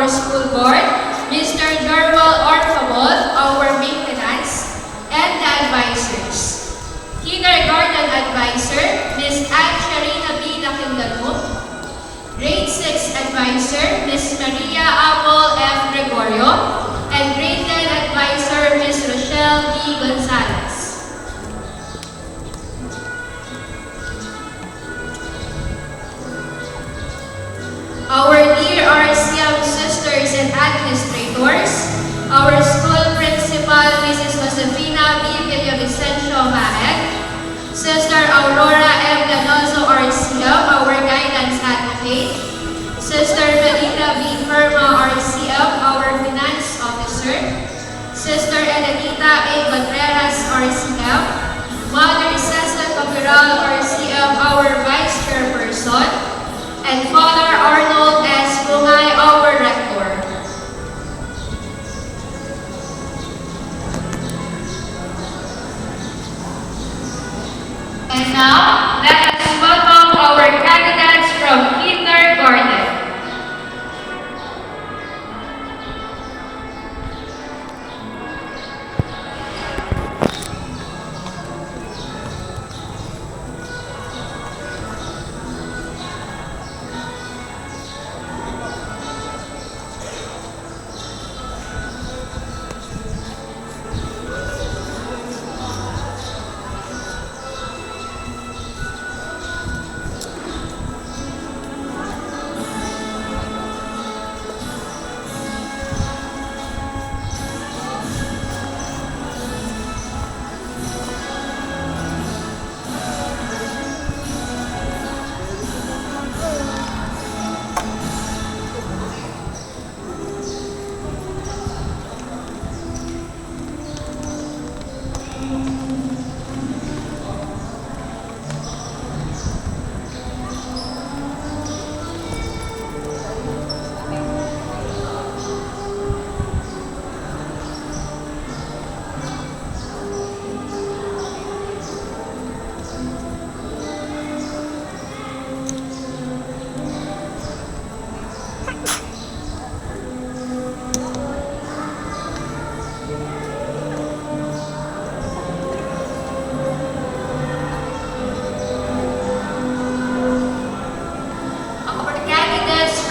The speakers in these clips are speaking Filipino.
our school board, Mr. Jorwal Orfabol, our maintenance, and the advisors. Kindergarten advisor, Ms. Anne Sharina B. Nakindalmo. Grade 6 advisor, Ms. Maria Apple F. Gregorio. And grade 10 advisor, Ms. Rochelle B. Gonzalez. Our dear RCM sisters and administrators, our school principal, Mrs. Josefina B. Villavicencio Maeg, Sister Aurora M. Danoso RCM, our guidance advocate, Sister Melita B. Ferma RCM, our finance officer, Sister Elenita A. Contreras RCM, Mother Cecil Capiral RCM, our vice chairperson, and Father Arnold S. Bungay, our rector. And now, let us welcome our candidates from kindergarten.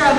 From